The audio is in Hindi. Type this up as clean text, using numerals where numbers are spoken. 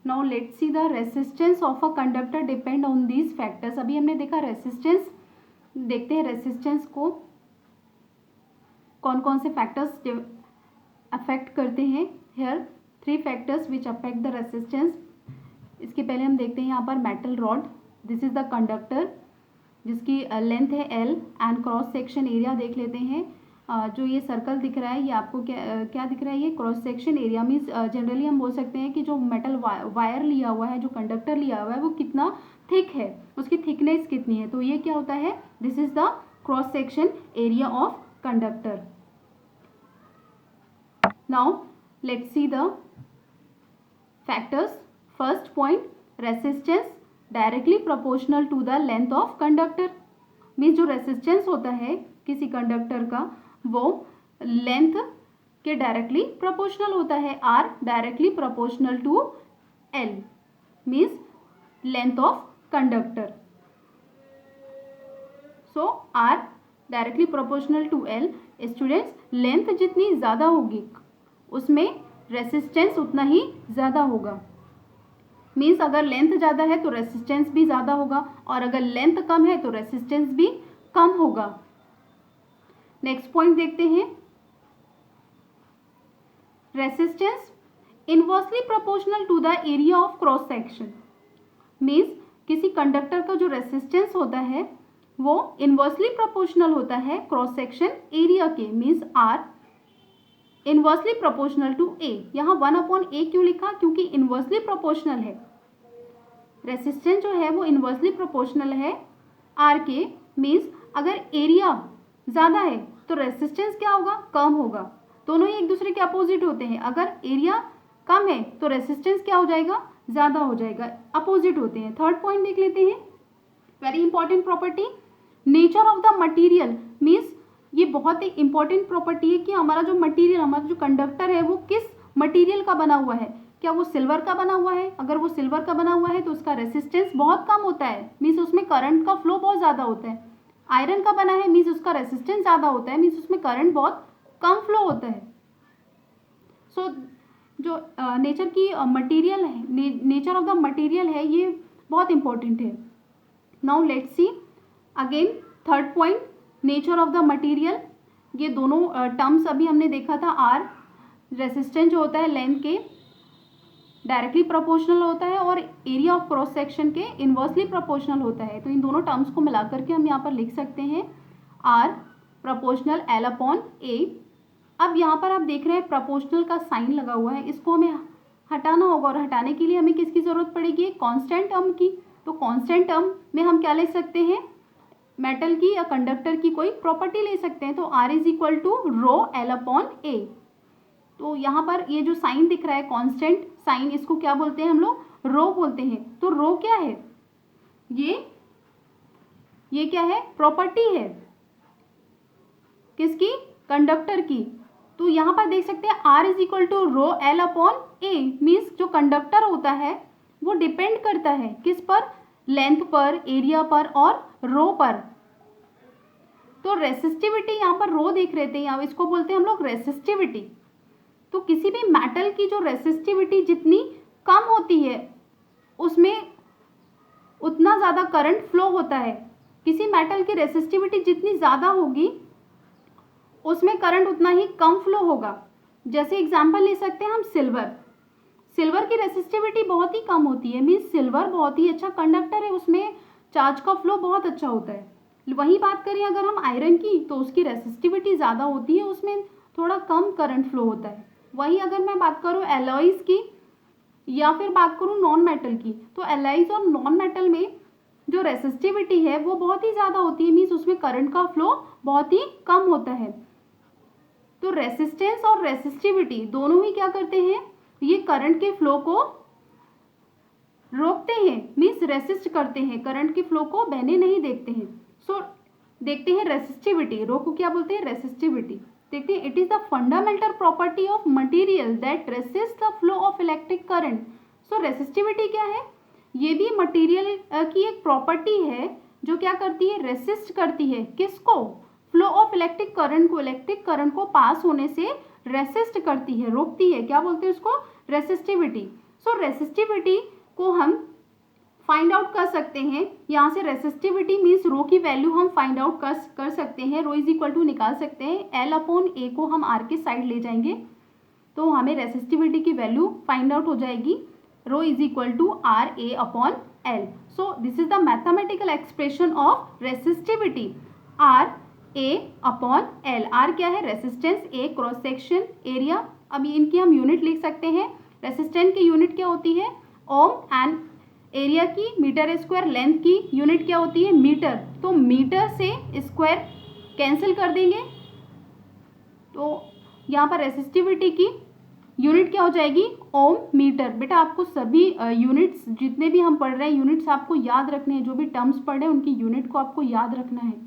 Now let's see the resistance of a conductor depend on these factors. अभी हमने देखा रेसिस्टेंस, देखते हैं रेसिस्टेंस को कौन कौन से फैक्टर्स अफेक्ट करते हैं। Here 3 factors which affect the resistance. इसके पहले हम देखते हैं यहाँ पर metal rod, this is the conductor जिसकी लेंथ है L and cross section area देख लेते हैं। जो ये सर्कल दिख रहा है ये आपको क्या दिख रहा है, ये cross section area means generally हम बोल सकते हैं कि जो मेटल वायर लिया हुआ है, जो कंडक्टर लिया हुआ है वो कितना थिक है, उसकी थिकनेस कितनी है। तो ये क्या होता है, this is the cross section area of conductor. Now let's see the factors. First point, resistance directly proportional to the length of conductor. Means जो रेसिस्टेंस होता है किसी कंडक्टर का वो लेंथ के डायरेक्टली प्रोपोर्शनल होता है। R directly proportional to L means length of conductor. So R directly proportional to L. Students, length जितनी ज़्यादा होगी उसमें रेसिस्टेंस उतना ही ज़्यादा होगा। मीन्स अगर लेंथ ज़्यादा है तो रेसिस्टेंस भी ज़्यादा होगा और अगर लेंथ कम है तो रेसिस्टेंस भी कम होगा। नेक्स्ट पॉइंट देखते हैं, resistance inversely proportional to the area of cross section. Means किसी कंडक्टर का जो रेसिस्टेंस होता है वो इनवर्सली प्रोपोर्शनल होता है क्रॉस सेक्शन एरिया के। Means R inversely proportional to A. यहाँ 1/a क्यों लिखा, क्योंकि इनवर्सली प्रोपोर्शनल है। रेसिस्टेंस जो है वो इनवर्सली प्रोपोर्शनल है आर के। मीन्स अगर एरिया ज़्यादा है तो रेसिस्टेंस क्या होगा, कम होगा। दोनों ही एक दूसरे के अपोजिट होते हैं। अगर एरिया कम है तो रेसिस्टेंस क्या हो जाएगा, ज़्यादा हो जाएगा, अपोजिट होते हैं। थर्ड पॉइंट देख लेते हैं, very important property, nature of the material. Means ये बहुत ही इंपॉर्टेंट प्रॉपर्टी है कि हमारा जो मटीरियल, हमारा जो कंडक्टर है वो किस मटीरियल का बना हुआ है। क्या वो सिल्वर का बना हुआ है? अगर वो सिल्वर का बना हुआ है तो उसका रेसिस्टेंस बहुत कम होता है, मीन्स उसमें करंट का फ्लो बहुत ज़्यादा होता है। आयरन का बना है मीन्स उसका रेसिस्टेंस ज़्यादा होता है, मीन्स उसमें करंट बहुत कम फ्लो होता है। सो जो नेचर की मटीरियल है, नेचर ऑफ द मटीरियल है, ये बहुत इंपॉर्टेंट है। Now let's see again third point, nature of the material. ये दोनों टर्म्स अभी हमने देखा था। आर रेसिस्टेंस जो होता है लेंथ के डायरेक्टली प्रोपोर्शनल होता है और एरिया ऑफ क्रॉस सेक्शन के इनवर्सली प्रोपोर्शनल होता है। तो इन दोनों टर्म्स को मिला करके हम यहाँ पर लिख सकते हैं आर प्रोपोर्शनल एल अपॉन ए। अब यहाँ पर आप देख रहे हैं प्रोपोर्शनल का साइन लगा हुआ है, इसको हमें हटाना होगा और हटाने के लिए हमें किसकी ज़रूरत पड़ेगी, कांस्टेंट टर्म की। तो कांस्टेंट टर्म में हम क्या ले सकते हैं, मेटल की या कंडक्टर की कोई प्रॉपर्टी ले सकते हैं। तो R is equal to rho L upon A. तो यहाँ पर ये जो साइन दिख रहा है कांस्टेंट साइन, इसको क्या बोलते हैं हम लोग, रो बोलते हैं। तो रो क्या है, ये क्या है, प्रॉपर्टी है किसकी, कंडक्टर की। तो यहाँ पर देख सकते हैं R is equal to rho L upon A. Means जो कंडक्टर होता है वो डिपेंड करता है किस पर, लेंथ पर, एरिया पर और रो पर। तो रेसिस्टिविटी यहाँ पर रो देख रहे थे, यहाँ इसको बोलते हैं हम लोग रेसिस्टिविटी। तो किसी भी मेटल की जो रेसिस्टिविटी जितनी कम होती है उसमें उतना ज़्यादा करंट फ्लो होता है। किसी मेटल की रेसिस्टिविटी जितनी ज़्यादा होगी उसमें करंट उतना ही कम फ्लो होगा। जैसे एग्जांपल ले सकते हैं हम सिल्वर की रेसिस्टिविटी बहुत ही कम होती है, मीन्स सिल्वर बहुत ही अच्छा कंडक्टर है, उसमें चार्ज का फ्लो बहुत अच्छा होता है। वही बात करें अगर हम आयरन की तो उसकी रेसिस्टिविटी ज़्यादा होती है, उसमें थोड़ा कम करंट फ्लो होता है। वही अगर मैं बात करूँ एलॉयज़ की या फिर बात करूँ नॉन मेटल की, तो एलॉयज़ और नॉन मेटल में जो रेसिस्टिविटी है वो बहुत ही ज़्यादा होती है, मीन्स उसमें करंट का फ्लो बहुत ही कम होता है। तो रेसिस्टेंस और रेसिस्टिविटी दोनों ही क्या करते हैं, ये करंट के फ्लो को रोकते हैं, मीन्स रेसिस्ट करते हैं, करंट के फ्लो को बहने नहीं देते हैं। सो देखते हैं रेसिस्टिविटी, रो को क्या बोलते हैं, रेसिस्टिविटी। देखते हैं, it is the fundamental property of material that resist the flow of electric current. So resistivity क्या है, ये भी मटेरियल की एक प्रॉपर्टी है जो क्या करती है, रेसिस्ट करती है किसको, फ्लो ऑफ इलेक्ट्रिक करंट को पास होने से रेसिस्ट करती है, रोकती है। क्या बोलते हैं उसको, रेसिस्टिविटी। सो रेसिस्टिविटी को हम फाइंड आउट कर सकते हैं। यहाँ से रेसिस्टिविटी मीन्स रो की वैल्यू हम फाइंड आउट कर सकते हैं। रो इज इक्वल टू निकाल सकते हैं, एल अपॉन ए को हम आर के साइड ले जाएंगे तो हमें रेसिस्टिविटी की वैल्यू फाइंड आउट हो जाएगी। Rho is equal to R A upon L. So this is the mathematical expression of resistivity, R A upon L. R क्या है? Resistance, A cross section area. अब इनकी हम यूनिट लिख सकते हैं। रेसिस्टेंस की यूनिट क्या होती है? ओम, एंड एरिया की मीटर स्क्वायर, लेंथ की यूनिट क्या होती है? मीटर। तो मीटर से स्क्वायर कैंसिल कर देंगे तो यहाँ पर रेसिस्टिविटी की यूनिट क्या हो जाएगी? ओम मीटर। बेटा आपको सभी यूनिट्स जितने भी हम पढ़ रहे हैं यूनिट्स आपको याद रखने हैं। जो भी टर्म्स पढ़ रहे हैं उनकी यूनिट को आपको याद रखना है।